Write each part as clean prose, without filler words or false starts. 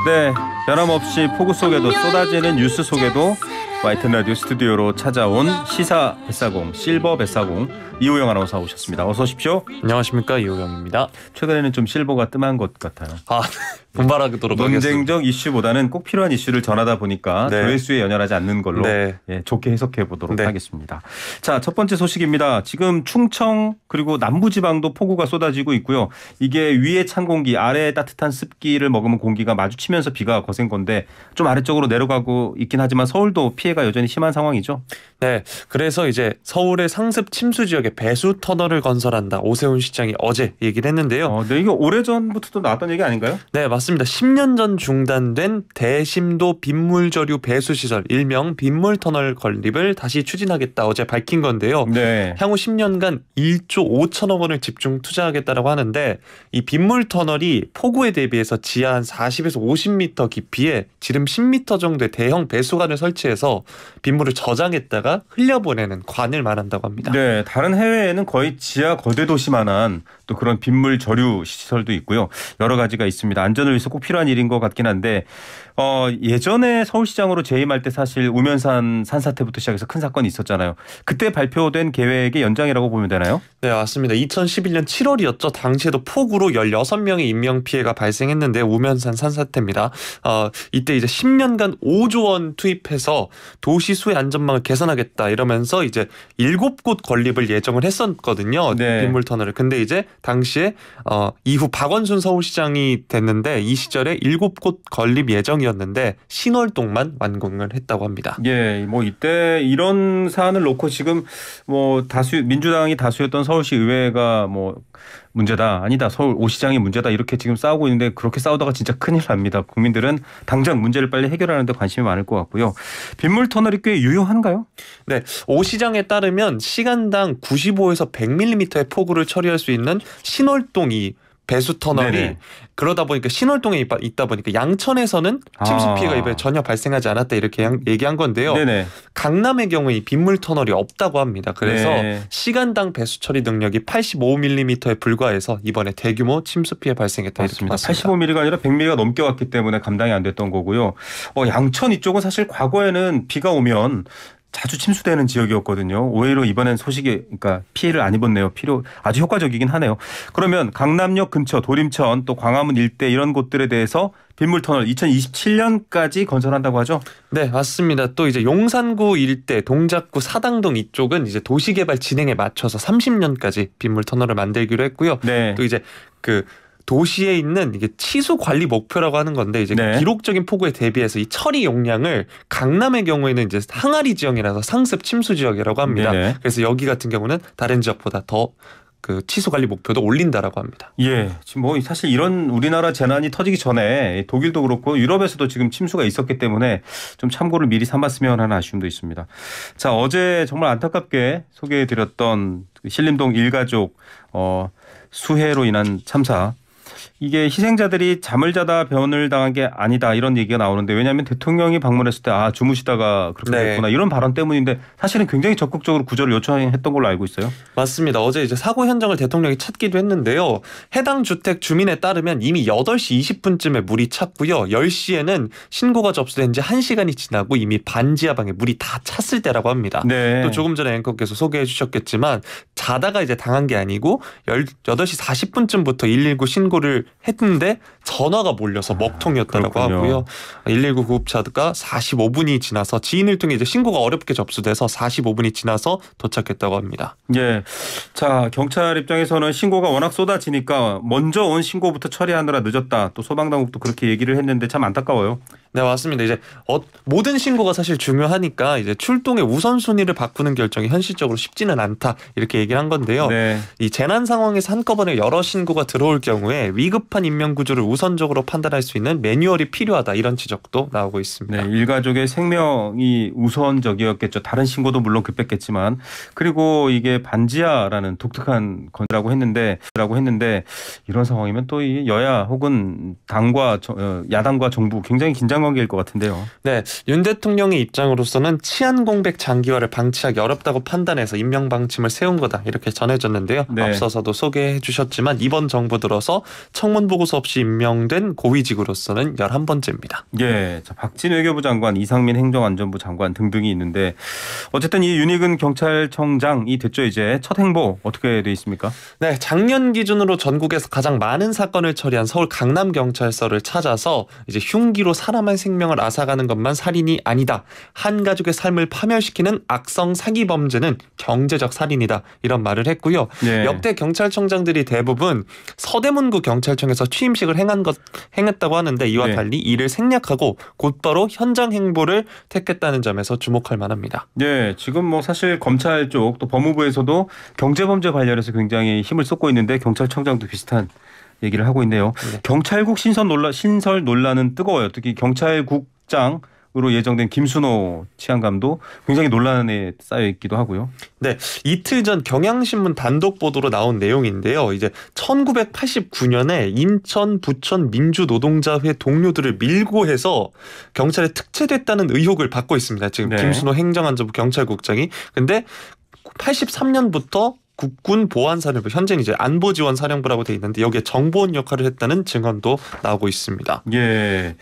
네, 변함없이 폭우 속에도 쏟아지는 뉴스 속에도 YTN 라디오 스튜디오로 찾아온 시사 뱃사공, 실버 뱃사공 이호영 아나운서 오셨습니다. 어서 오십시오. 안녕하십니까, 이호영입니다. 최근에는 좀 실버가 뜸한 것 같아요. 분발하도록 하겠습니다. 논쟁적 이슈보다는 꼭 필요한 이슈를 전하다 보니까 네. 조회수에 연연하지 않는 걸로 네. 좋게 해석해 보도록 네. 하겠습니다. 자, 첫 번째 소식입니다. 지금 충청 그리고 남부지방도 폭우가 쏟아지고 있고요. 이게 위에 찬 공기, 아래에 따뜻한 습기를 먹으면 공기가 마주치면서 비가 거센 건데 좀 아래쪽으로 내려가고 있긴 하지만 서울도 피해가 여전히 심한 상황이죠. 네, 그래서 이제 서울의 상습 침수 지역에 배수 터널을 건설한다. 오세훈 시장이 어제 얘기를 했는데요. 네, 이거 오래전부터도 나왔던 얘기 아닌가요? 네, 맞습니다. 10년 전 중단된 대심도 빗물저류 배수시설 일명 빗물터널 건립을 다시 추진하겠다 어제 밝힌 건데요. 네. 향후 10년간 1조 5천억 원을 집중 투자하겠다라고 하는데 이 빗물터널이 폭우에 대비해서 지하 한 40에서 50m 깊이에 지름 10m 정도의 대형 배수관을 설치해서 빗물을 저장했다가 흘려보내는 관을 말한다고 합니다. 네, 다른 해외에는 거의 지하 거대 도시만한 또 그런 빗물 저류 시설도 있고요. 여러 가지가 있습니다. 안전을 위해서 꼭 필요한 일인 것 같긴 한데 예전에 서울시장으로 재임할 때 사실 우면산 산사태부터 시작해서 큰 사건이 있었잖아요. 그때 발표된 계획의 연장이라고 보면 되나요? 네, 맞습니다. 2011년 7월이었죠. 당시에도 폭우로 16명의 인명피해가 발생했는데 우면산 산사태입니다. 이때 이제 10년간 5조 원 투입해서 도시 수해 안전망을 개선하겠다 이러면서 이제 7곳 건립을 예정을 했었거든요. 네. 빗물터널을. 근데 이제 당시에 이후 박원순 서울시장이 됐는데 이 시절에 7곳 건립 예정이었는데 신월동만 완공을 했다고 합니다. 예, 뭐 이때 이런 사안을 놓고 지금 뭐 민주당이 다수였던 서울시 의회가 뭐 문제다, 아니다, 서울 오 시장이 문제다 이렇게 지금 싸우고 있는데 그렇게 싸우다가 진짜 큰일 납니다. 국민들은 당장 문제를 빨리 해결하는 데 관심이 많을 것 같고요. 빗물 터널이 꽤 유효한가요? 네, 오 시장에 따르면 시간당 95에서 100mm의 폭우를 처리할 수 있는 신월동이 배수 터널이 네네. 그러다 보니까 신월동에 있다 보니까 양천에서는 침수 피해가 이번에 전혀 발생하지 않았다 이렇게 얘기한 건데요. 네네. 강남의 경우에 이 빗물 터널이 없다고 합니다. 그래서 네. 시간당 배수 처리 능력이 85mm에 불과해서 이번에 대규모 침수 피해 발생했다 이렇게 맞습니다. 봤습니다. 85mm가 아니라 100mm가 넘게 왔기 때문에 감당이 안 됐던 거고요. 양천 이쪽은 사실 과거에는 비가 오면 자주 침수되는 지역이었거든요. 오히려 이번엔 그러니까 피해를 안 입었네요. 아주 효과적이긴 하네요. 그러면 강남역 근처, 도림천, 또 광화문 일대 이런 곳들에 대해서 빗물터널 2027년까지 건설한다고 하죠? 네, 맞습니다. 또 이제 용산구 일대, 동작구 사당동 이쪽은 이제 도시개발 진행에 맞춰서 30년까지 빗물터널을 만들기로 했고요. 네. 또 이제 도시에 있는 이게 치수 관리 목표라고 하는 건데 이제 네. 기록적인 폭우에 대비해서 이 처리 용량을 강남의 경우에는 이제 항아리 지형이라서 상습 침수 지역이라고 합니다. 네네. 그래서 여기 같은 경우는 다른 지역보다 더 치수 관리 목표도 올린다라고 합니다. 예, 지금 뭐 사실 이런 우리나라 재난이 터지기 전에 독일도 그렇고 유럽에서도 지금 침수가 있었기 때문에 좀 참고를 미리 삼았으면 하는 아쉬움도 있습니다. 자, 어제 정말 안타깝게 소개해드렸던 신림동 일가족 수해로 인한 참사. 이게 희생자들이 잠을 자다 변을 당한 게 아니다 이런 얘기가 나오는데 왜냐하면 대통령이 방문했을 때 주무시다가 그렇게 됐구나 이런 발언 때문인데 사실은 굉장히 적극적으로 구조를 요청했던 걸로 알고 있어요. 맞습니다. 어제 이제 사고 현장을 대통령이 찾기도 했는데요. 해당 주택 주민에 따르면 이미 8시 20분쯤에 물이 찼고요. 10시에는 신고가 접수된 지 1시간이 지나고 이미 반지하 방에 물이 다 찼을 때라고 합니다. 네. 또 조금 전에 앵커께서 소개해 주셨겠지만 자다가 이제 당한 게 아니고 8시 40분쯤부터 119 신고를 했는데 전화가 몰려서 먹통이었다라고 그렇군요. 하고요. 119 구급차가 45분이 지나서 지인을 통해 이제 신고가 어렵게 접수돼서 45분이 지나서 도착했다고 합니다. 예. 자, 경찰 입장에서는 신고가 워낙 쏟아지니까 먼저 온 신고부터 처리하느라 늦었다. 또 소방당국도 그렇게 얘기를 했는데 참 안타까워요. 네, 맞습니다. 이제 모든 신고가 사실 중요하니까 이제 출동의 우선순위를 바꾸는 결정이 현실적으로 쉽지는 않다 이렇게 얘기를 한 건데요. 네. 이 재난 상황에서 한꺼번에 여러 신고가 들어올 경우에 위급한 인명 구조를 우선적으로 판단할 수 있는 매뉴얼이 필요하다 이런 지적도 나오고 있습니다. 네, 일가족의 생명이 우선적이었겠죠. 다른 신고도 물론 급했겠지만 그리고 이게 반지하라는 독특한 건이라고 했는데 이런 상황이면 또 이 여야 혹은 야당과 정부 굉장히 긴장 인간관계일 것 같은데요. 네, 윤 대통령의 입장으로서는 치안 공백 장기화를 방치하기 어렵다고 판단해서 임명 방침을 세운 거다 이렇게 전해졌는데요. 네. 앞서서도 소개해 주셨지만 이번 정부 들어서 청문 보고서 없이 임명된 고위직으로서는 11번째입니다. 예, 자, 박진 외교부 장관, 이상민 행정안전부 장관 등등이 있는데 어쨌든 이 윤익은 경찰청장이 됐죠. 이제 첫 행보 어떻게 돼 있습니까? 네, 작년 기준으로 전국에서 가장 많은 사건을 처리한 서울 강남경찰서를 찾아서 이제 흉기로 사람의 생명을 앗아가는 것만 살인이 아니다. 한 가족의 삶을 파멸시키는 악성 사기 범죄는 경제적 살인이다. 이런 말을 했고요. 예. 역대 경찰청장들이 대부분 서대문구 경찰청에서 취임식을 행했다고 하는데 이와 네. 달리 이를 생략하고 곧바로 현장 행보를 택했다는 점에서 주목할 만합니다. 네, 지금 뭐 사실 검찰 쪽 또 법무부에서도 경제범죄 관련해서 굉장히 힘을 쏟고 있는데 경찰청장도 비슷한 얘기를 하고 있네요. 네. 경찰국 신설 논란은 뜨거워요. 특히 경찰국장으로 예정된 김순호 치안감도 굉장히 논란에 쌓여 있기도 하고요. 네, 이틀 전 경향신문 단독 보도로 나온 내용인데요. 이제 1989년에 인천 부천 민주노동자회 동료들을 밀고 해서 경찰에 특채됐다는 의혹을 받고 있습니다. 지금 네. 김순호 행정안전부 경찰국장이. 근데 83년부터 국군 보안사령부, 현재는 이제 안보지원사령부라고 돼 있는데 여기에 정보원 역할을 했다는 증언도 나오고 있습니다. 예.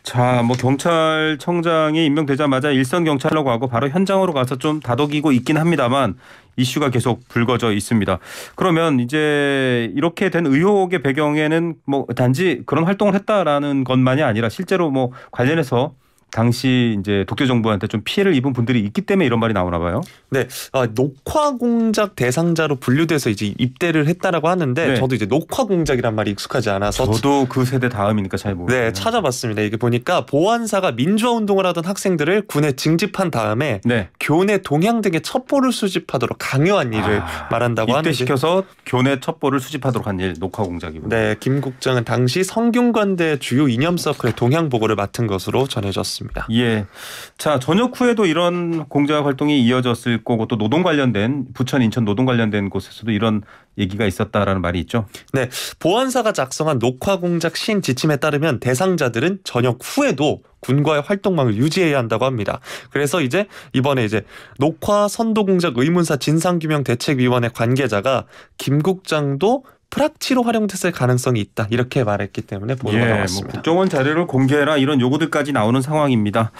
자, 뭐 경찰청장이 임명되자마자 일선 경찰로 가고 바로 현장으로 가서 좀 다독이고 있긴 합니다만 이슈가 계속 불거져 있습니다. 그러면 이제 이렇게 된 의혹의 배경에는 뭐 단지 그런 활동을 했다라는 것만이 아니라 실제로 뭐 관련해서 당시 이제 독재 정부한테 좀 피해를 입은 분들이 있기 때문에 이런 말이 나오나 봐요. 네, 녹화 공작 대상자로 분류돼서 이제 입대를 했다라고 하는데 네. 저도 이제 녹화 공작이란 말이 익숙하지 않아서 저도 그 세대 다음이니까 잘 모르겠어요. 네, 찾아봤습니다. 이게 보니까 보안사가 민주화 운동을 하던 학생들을 군에 징집한 다음에 네. 교내 동향 등의 첩보를 수집하도록 강요한 일을 말한다고 하는데 입대시켜서 교내 첩보를 수집하도록 한 일 녹화 공작이군요. 네, 김 국장은 당시 성균관대 주요 이념 서클의 동향 보고를 맡은 것으로 전해졌습니다. 예. 자, 전역 후에도 이런 공작 활동이 이어졌을 거고 또 노동 관련된 부천, 인천 노동 관련된 곳에서도 이런 얘기가 있었다라는 말이 있죠. 네, 보안사가 작성한 녹화 공작 시행 지침에 따르면 대상자들은 전역 후에도 군과의 활동망을 유지해야 한다고 합니다. 그래서 이제 이번에 이제 녹화 선도 공작 의문사 진상규명 대책위원회 관계자가 김 국장도 프락치로 활용됐을 가능성이 있다 이렇게 말했기 때문에 보도가 나왔습니다. 뭐 국정원 자료를 공개해라 이런 요구들까지 나오는 상황입니다.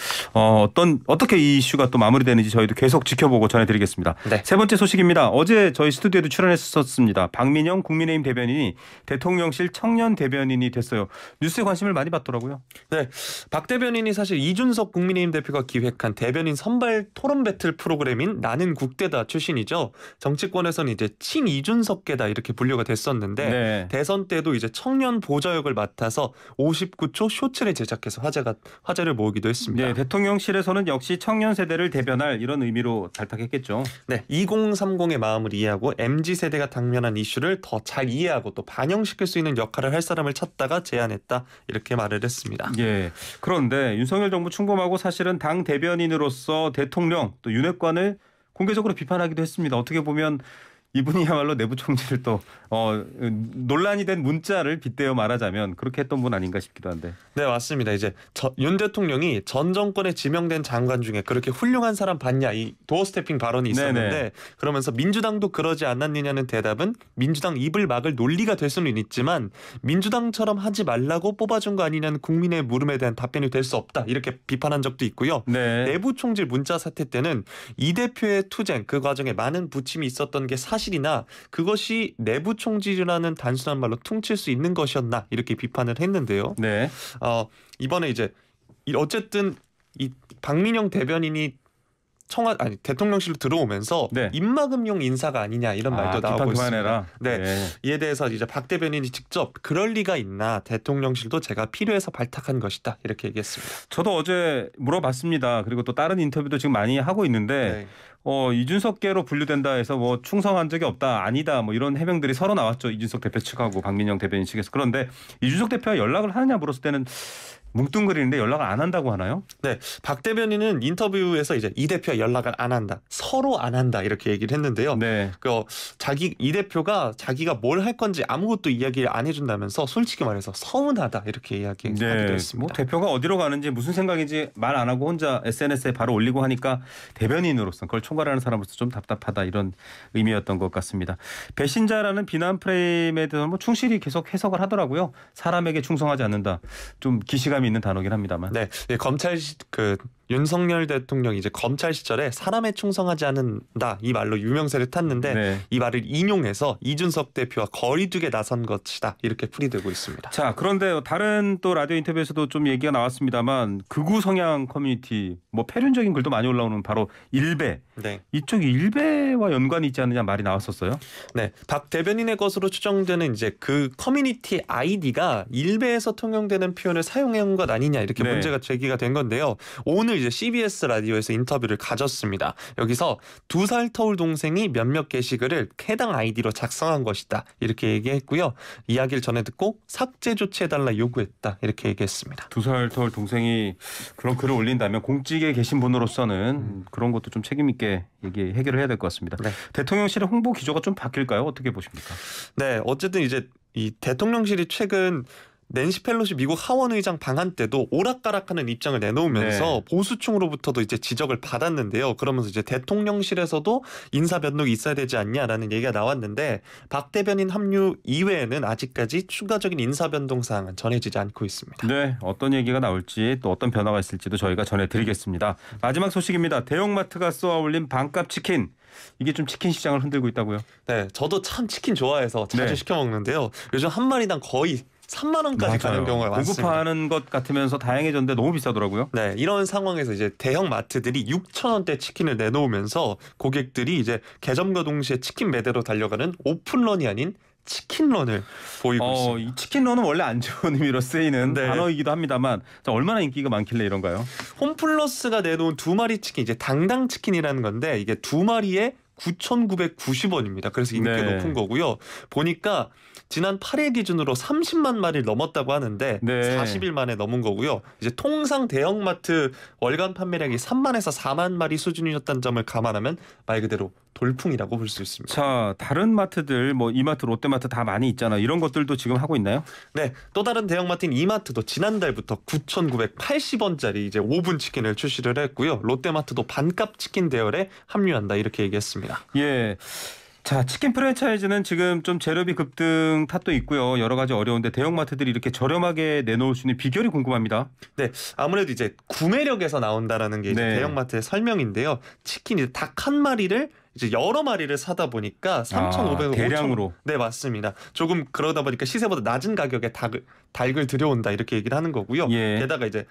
어떻게 이 이슈가 또 마무리되는지 저희도 계속 지켜보고 전해드리겠습니다. 네. 세 번째 소식입니다. 어제 저희 스튜디오에도 출연했었습니다. 박민영 국민의힘 대변인이 대통령실 청년 대변인이 됐어요. 뉴스에 관심을 많이 받더라고요. 네, 박 대변인이 사실 이준석 국민의힘 대표가 기획한 대변인 선발 토론 배틀 프로그램인 나는 국대다 출신이죠. 정치권에서는 이제 친 이준석계다 이렇게 분류가 됐었는데 네. 대선 때도 이제 청년 보좌역을 맡아서 59초 쇼츠를 제작해서 화제를 모으기도 했습니다. 네, 대통령실에서는 역시 청년 세대를 대변할 이런 의미로 발탁했겠죠. 네, 2030의 마음을 이해하고 MZ세대가 당면한 이슈를 더 잘 이해하고 또 반영시킬 수 있는 역할을 할 사람을 찾다가 제안했다 이렇게 말을 했습니다. 예. 그런데 윤석열 정부 충범하고 사실은 당 대변인으로서 대통령 또 윤핵관을 공개적으로 비판하기도 했습니다. 어떻게 보면 이분이야말로 내부 총질을 또 논란이 된 문자를 빗대어 말하자면 그렇게 했던 분 아닌가 싶기도 한데. 네, 맞습니다. 이제 윤 대통령이 전 정권에 지명된 장관 중에 그렇게 훌륭한 사람 봤냐 이 도어 스태핑 발언이 있었는데 네네. 그러면서 민주당도 그러지 않았느냐는 대답은 민주당 입을 막을 논리가 될 수는 있지만 민주당처럼 하지 말라고 뽑아준 거 아니냐는 국민의 물음에 대한 답변이 될 수 없다 이렇게 비판한 적도 있고요. 네. 내부 총질 문자 사태 때는 이 대표의 투쟁 그 과정에 많은 부침이 있었던 게 사실이나 그것이 내부 총질이라는 단순한 말로 퉁칠 수 있는 것이었나 이렇게 비판을 했는데요. 네. 이번에 이제 어쨌든 이 박민영 대변인이 대통령실로 들어오면서 네. 입막음용 인사가 아니냐 이런 말도 나오고 그만해라. 있습니다. 네. 이에 대해서 이제 박 대변인이 직접 그럴 리가 있나 대통령실도 제가 필요해서 발탁한 것이다 이렇게 얘기했습니다. 저도 어제 물어봤습니다. 그리고 또 다른 인터뷰도 지금 많이 하고 있는데 이준석계로 분류된다 해서 뭐 충성한 적이 없다 아니다 뭐 이런 해명들이 서로 나왔죠. 이준석 대표 측하고 박민영 대변인 측에서. 그런데 이준석 대표가 연락을 하느냐 물었을 때는 뭉뚱그리는데 연락을 안 한다고 하나요? 네, 박 대변인은 인터뷰에서 이제 이 대표가 연락을 안 한다, 서로 안 한다 이렇게 얘기를 했는데요. 네. 이 대표가 자기가 뭘 할 건지 아무것도 이야기를 안 해준다면서 솔직히 말해서 서운하다 이렇게 이야기하기도 했습니다. 뭐 대표가 어디로 가는지 무슨 생각인지 말 안 하고 혼자 SNS에 바로 올리고 하니까 대변인으로서 그걸 총괄하는 사람으로서 좀 답답하다 이런 의미였던 것 같습니다. 배신자라는 비난 프레임에 대해서 뭐 충실히 계속 해석을 하더라고요. 사람에게 충성하지 않는다. 좀 기시감이 있는 단어긴 합니다만. 네, 윤석열 대통령이 이제 검찰 시절에 사람에 충성하지 않는다 이 말로 유명세를 탔는데 네. 이 말을 인용해서 이준석 대표와 거리두기에 나선 것이다 이렇게 풀이되고 있습니다. 자, 그런데 다른 또 라디오 인터뷰에서도 좀 얘기가 나왔습니다만 극우 성향 커뮤니티 뭐 패륜적인 글도 많이 올라오는 바로 일베. 네. 이쪽 일베와 연관이 있지 않느냐 말이 나왔었어요. 네, 박 대변인의 것으로 추정되는 이제 그 커뮤니티 아이디가 일베에서 통용되는 표현을 사용한 것 아니냐 이렇게 네. 문제가 제기가 된 건데요. 오늘 이제 CBS 라디오에서 인터뷰를 가졌습니다. 여기서 2살 터울 동생이 몇몇 게시글을 해당 아이디로 작성한 것이다 이렇게 얘기했고요. 이야기를 전해 듣고 삭제 조치해달라 요구했다 이렇게 얘기했습니다. 2살 터울 동생이 그런 글을 올린다면 공직에 계신 분으로서는 그런 것도 좀 책임 있게 해결을 해야 될 것 같습니다. 네. 대통령실의 홍보 기조가 좀 바뀔까요? 어떻게 보십니까? 네, 어쨌든 이제 이 대통령실이 최근 낸시 펠로시 미국 하원 의장 방한 때도 오락가락하는 입장을 내놓으면서 네. 보수층으로부터도 이제 지적을 받았는데요. 그러면서 이제 대통령실에서도 인사 변동이 있어야 되지 않냐라는 얘기가 나왔는데 박 대변인 합류 이외에는 아직까지 추가적인 인사 변동 사항은 전해지지 않고 있습니다. 네, 어떤 얘기가 나올지 또 어떤 변화가 있을지도 저희가 전해드리겠습니다. 마지막 소식입니다. 대형마트가 쏘아올린 반값 치킨. 이게 좀 치킨 시장을 흔들고 있다고요? 네, 저도 참 치킨 좋아해서 자주 네. 시켜 먹는데요. 요즘 한 마리당 거의 3만 원까지 가는 경우가 많습니다. 고급화하는 것 같으면서 다양해졌는데 너무 비싸더라고요. 네, 이런 상황에서 이제 대형 마트들이 6,000원대 치킨을 내놓으면서 고객들이 이제 개점과 동시에 치킨 매대로 달려가는 오픈런이 아닌 치킨런을 보이고 있습니다. 이 치킨런은 원래 안 좋은 의미로 쓰이는 네. 단어이기도 합니다만 자, 얼마나 인기가 많길래 이런가요? 홈플러스가 내놓은 2마리 치킨 이제 당당 치킨이라는 건데 이게 2마리에 9,990원입니다. 그래서 인기가 네. 높은 거고요. 보니까 지난 8일 기준으로 30만 마리를 넘었다고 하는데 네. 40일 만에 넘은 거고요. 이제 통상 대형마트 월간 판매량이 3만에서 4만 마리 수준이었다는 점을 감안하면 말 그대로 돌풍이라고 볼 수 있습니다. 자, 다른 마트들 뭐 이마트, 롯데마트 다 많이 있잖아. 이런 것들도 지금 하고 있나요? 네, 또 다른 대형마트인 이마트도 지난달부터 9,980원짜리 이제 5분 치킨을 출시를 했고요. 롯데마트도 반값 치킨 대열에 합류한다 이렇게 얘기했습니다. 예. 자, 치킨 프랜차이즈는 지금 좀 재료비 급등 탓도 있고요. 여러 가지 어려운데 대형마트들이 이렇게 저렴하게 내놓을 수 있는 비결이 궁금합니다. 네, 아무래도 이제 구매력에서 나온다라는 게 이제 네. 대형마트의 설명인데요. 치킨이 닭 한 마리를 이제 여러 마리를 사다 보니까 3,500원 대량으로. 네, 맞습니다. 조금 그러다 보니까 시세보다 낮은 가격에 닭을 들여온다 이렇게 얘기를 하는 거고요. 예. 게다가 이제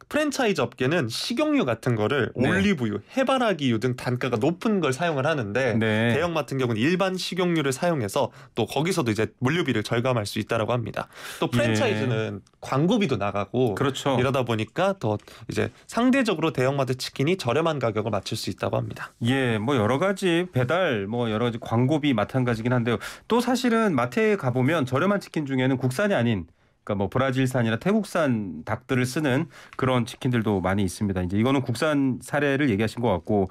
프랜차이즈 업계는 식용유 같은 거를 네. 올리브유, 해바라기유 등 단가가 높은 걸 사용을 하는데 네. 대형 같은 경우는 일반 식용유를 사용해서 또 거기서도 이제 물류비를 절감할 수 있다라고 합니다. 또 프랜차이즈는 광고비도 나가고 그렇죠. 이러다 보니까 더 이제 상대적으로 대형마트 치킨이 저렴한 가격을 맞출 수 있다고 합니다. 예, 뭐 여러 가지 배달, 뭐 여러 가지 광고비 마찬가지긴 한데요. 또 사실은 마트에 가보면 저렴한 치킨 중에는 국산이 아닌 그러니까 뭐 브라질산이나 태국산 닭들을 쓰는 그런 치킨들도 많이 있습니다. 이제 이거는 국산 사례를 얘기하신 것 같고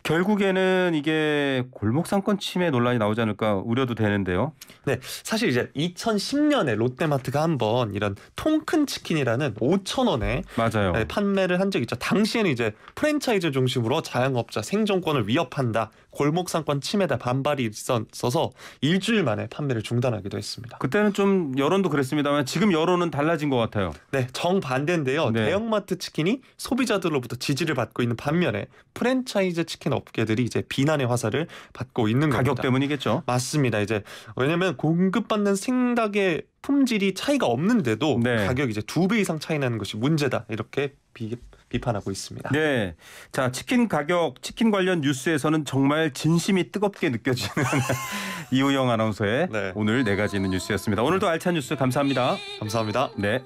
결국에는 이게 골목 상권 침해 논란이 나오지 않을까 우려도 되는데요. 네, 사실 이제 2010년에 롯데마트가 한번 이런 통큰 치킨이라는 5,000원에 맞아요. 판매를 한 적이 있죠. 당시에는 이제 프랜차이즈 중심으로 자영업자 생존권을 위협한다, 골목 상권 침해다 반발이 있어서 일주일 만에 판매를 중단하기도 했습니다. 그때는 좀 여론도 그랬습니다만 지금 여론은 달라진 것 같아요. 네, 정반대인데요. 네. 대형마트 치킨이 소비자들로부터 지지를 받고 있는 반면에 프랜차이즈 치킨 업계들이 이제 비난의 화살을 받고 있는 겁니다. 가격 때문이겠죠. 맞습니다. 이제 왜냐하면 공급받는 생닭의 품질이 차이가 없는데도 네. 가격이 이제 2배 이상 차이 나는 것이 문제다 이렇게 비판하고 있습니다. 네, 자 치킨 가격, 치킨 관련 뉴스에서는 정말 진심이 뜨겁게 느껴지는 이우영 아나운서의 네. 오늘 네 가지 있는 뉴스였습니다. 오늘도 알찬 뉴스 감사합니다. 감사합니다. 네.